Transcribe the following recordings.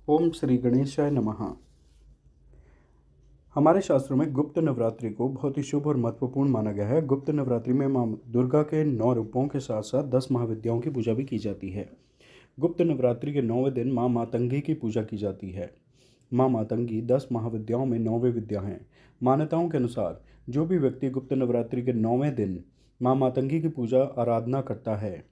ओम श्री गणेशाय नमः। हमारे शास्त्रों में गुप्त नवरात्रि को बहुत ही शुभ और महत्वपूर्ण माना गया है। गुप्त नवरात्रि में माँ दुर्गा के 9 रूपों के साथ साथ 10 महाविद्याओं की पूजा भी की जाती है। गुप्त नवरात्रि के 9वें दिन माँ मातंगी की पूजा की जाती है। माँ मातंगी 10 महाविद्याओं में 9वीं विद्या हैं। मान्यताओं के अनुसार जो भी व्यक्ति गुप्त नवरात्रि के 9वें दिन माँ मातंगी की पूजा आराधना करता है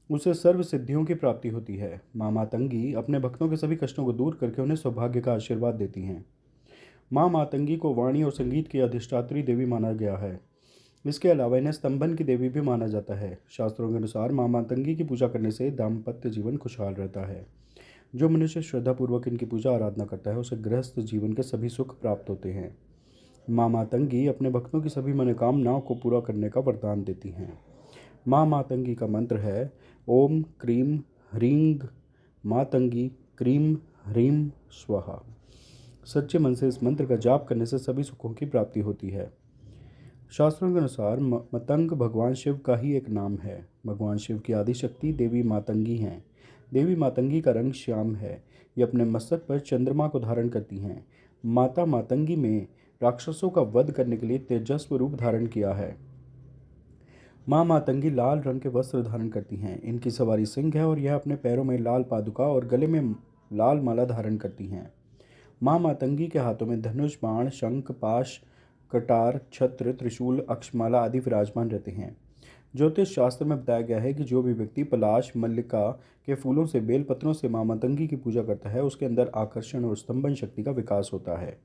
उसे सर्व सिद्धियों की प्राप्ति होती है। माँ मातंगी अपने भक्तों के सभी कष्टों को दूर करके उन्हें सौभाग्य का आशीर्वाद देती हैं। माँ मातंगी को वाणी और संगीत की अधिष्ठात्री देवी माना गया है। इसके अलावा इन्हें स्तंभन की देवी भी माना जाता है। शास्त्रों के अनुसार माँ मातंगी की पूजा करने से दाम्पत्य जीवन खुशहाल रहता है। जो मनुष्य श्रद्धापूर्वक इनकी पूजा आराधना करता है उसे गृहस्थ जीवन के सभी सुख प्राप्त होते हैं। माँ मातंगी अपने भक्तों की सभी मनोकामनाओं को पूरा करने का वरदान देती हैं। माँ मातंगी का मंत्र है ओम क्रीम ह्रीं मातंगी क्रीम ह्रीं स्वाहा। सच्चे मन से इस मंत्र का जाप करने से सभी सुखों की प्राप्ति होती है। शास्त्रों के अनुसार मतंग भगवान शिव का ही एक नाम है। भगवान शिव की आदिशक्ति देवी मातंगी हैं। देवी मातंगी का रंग श्याम है। ये अपने मस्तक पर चंद्रमा को धारण करती हैं। माता मातंगी में राक्षसों का वध करने के लिए तेजस्व रूप धारण किया है। माँ मातंगी लाल रंग के वस्त्र धारण करती हैं। इनकी सवारी सिंह है और यह अपने पैरों में लाल पादुका और गले में लाल माला धारण करती हैं। माँ मातंगी के हाथों में धनुष बाण शंख पाश कटार छत्र त्रिशूल अक्षमाला आदि विराजमान रहते हैं। ज्योतिष शास्त्र में बताया गया है कि जो भी व्यक्ति पलाश मल्लिका के फूलों से बेलपत्रों से माँ मातंगी की पूजा करता है उसके अंदर आकर्षण और स्तंभन शक्ति का विकास होता है।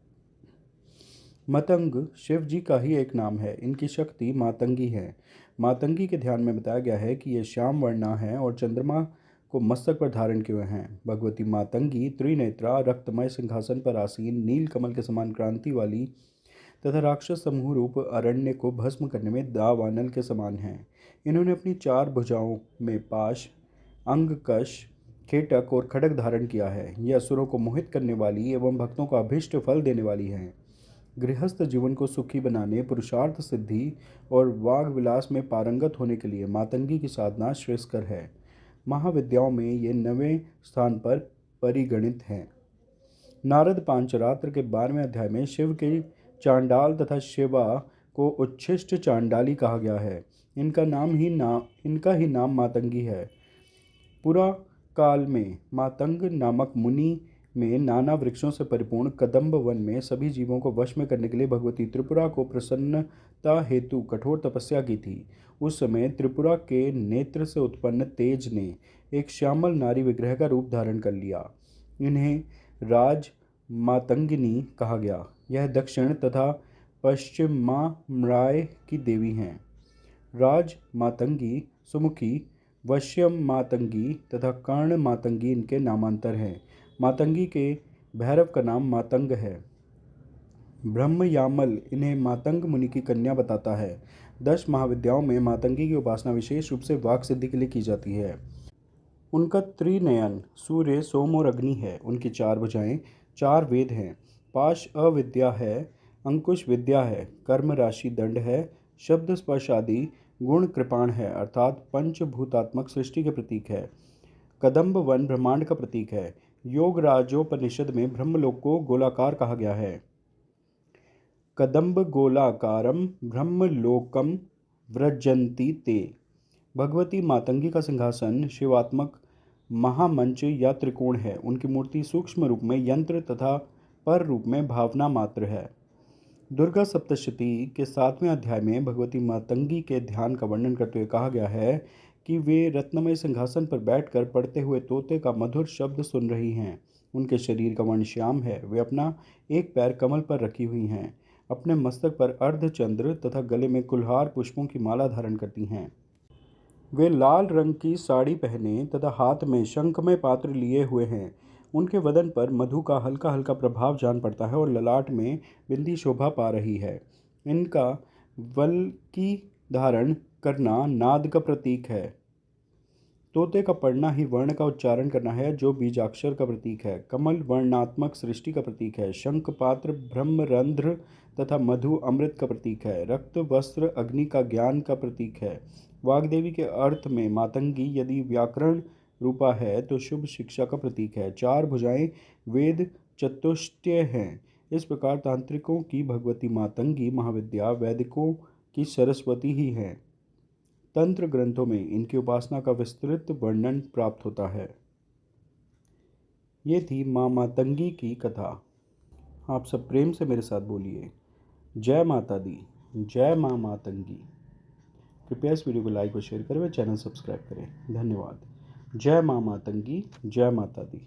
मतंग शिव जी का ही एक नाम है। इनकी शक्ति मातंगी है। मातंगी के ध्यान में बताया गया है कि ये श्याम वर्णा है और चंद्रमा को मस्तक पर धारण किए हुए हैं। भगवती मातंगी त्रिनेत्रा रक्तमय सिंहासन पर आसीन नील कमल के समान क्रांति वाली तथा राक्षस समूह रूप अरण्य को भस्म करने में दावानल के समान हैं। इन्होंने अपनी 4 भुजाओं में पाश अंगकश खेटक और खड्ग धारण किया है। ये असुरों को मोहित करने वाली एवं भक्तों को अभीष्ट फल देने वाली हैं। गृहस्थ जीवन को सुखी बनाने पुरुषार्थ सिद्धि और वाग विलास में पारंगत होने के लिए मातंगी की साधना श्रेयस्कर है। महाविद्याओं में ये 9वें स्थान पर परिगणित हैं। नारद पांचरात्र के 12वें अध्याय में शिव के चांडाल तथा शिवा को उच्छिष्ट चांडाली कहा गया है। इनका ही नाम मातंगी है। पुरा काल में मातंग नामक मुनि में नाना वृक्षों से परिपूर्ण कदम्ब वन में सभी जीवों को वश में करने के लिए भगवती त्रिपुरा को प्रसन्नता हेतु कठोर तपस्या की थी। उस समय त्रिपुरा के नेत्र से उत्पन्न तेज ने एक श्यामल नारी विग्रह का रूप धारण कर लिया। इन्हें राज मातंगिनी कहा गया। यह दक्षिण तथा पश्चिमाम्राय की देवी हैं। राज मातंगी सुमुखी वश्यम मातंगी तथा कर्ण मातंगी इनके नामांतर हैं। मातंगी के भैरव का नाम मातंग है। ब्रह्मयामल इन्हें मातंग मुनि की कन्या बताता है। 10 महाविद्याओं में मातंगी की उपासना विशेष रूप से वाक सिद्धि के लिए की जाती है। उनका त्रिनयन सूर्य सोम और अग्नि है। उनकी 4 भुजाएं 4 वेद हैं। पाश अविद्या है। अंकुश विद्या है। कर्म राशि दंड है। शब्द स्पर्श आदि गुण कृपाण है अर्थात पंचभूतात्मक सृष्टि के प्रतीक है। कदम्ब वन ब्रह्मांड का प्रतीक है। योग राजोपनिषद में ब्रह्मलोक को गोलाकार कहा गया है। कदम्ब गोलाकारम ब्रह्मलोकम व्रजंती ते। भगवती मातंगी का सिंहासन शिवात्मक महामंच या त्रिकोण है। उनकी मूर्ति सूक्ष्म रूप में यंत्र तथा पर रूप में भावना मात्र है। दुर्गा सप्तशती के 7वें अध्याय में भगवती मातंगी के ध्यान का वर्णन करते हुए कहा गया है कि वे रत्नमय सिंहासन पर बैठकर पढ़ते हुए तोते का मधुर शब्द सुन रही हैं। उनके शरीर का वर्ण श्याम है। वे अपना एक पैर कमल पर रखी हुई हैं। अपने मस्तक पर अर्धचंद्र तथा गले में कुल्हार पुष्पों की माला धारण करती हैं। वे लाल रंग की साड़ी पहने तथा हाथ में शंखमय पात्र लिए हुए हैं। उनके वदन पर मधु का हल्का हल्का प्रभाव जान पड़ता है और ललाट में बिंदी शोभा पा रही है। इनका वल्की धारण करना नाद का प्रतीक है। तोते का पढ़ना ही वर्ण का उच्चारण करना है जो बीजाक्षर का प्रतीक है। कमल वर्णात्मक सृष्टि का प्रतीक है। शंख पात्र ब्रह्मरंध्र तथा मधु अमृत का प्रतीक है। रक्त वस्त्र अग्नि का ज्ञान का प्रतीक है। वाग्देवी के अर्थ में मातंगी यदि व्याकरण रूपा है तो शुभ शिक्षा का प्रतीक है। चार भुजाएं वेद चतुष्टय हैं। इस प्रकार तांत्रिकों की भगवती मातंगी महाविद्या वैदिकों की सरस्वती ही है। तंत्र ग्रंथों में इनकी उपासना का विस्तृत वर्णन प्राप्त होता है। ये थी माँ मातंगी की कथा। आप सब प्रेम से मेरे साथ बोलिए, जय माता दी, जय माँ मातंगी। कृपया इस वीडियो को लाइक और शेयर करें व चैनल सब्सक्राइब करें। धन्यवाद। जय माँ मातंगी, जय माता दी।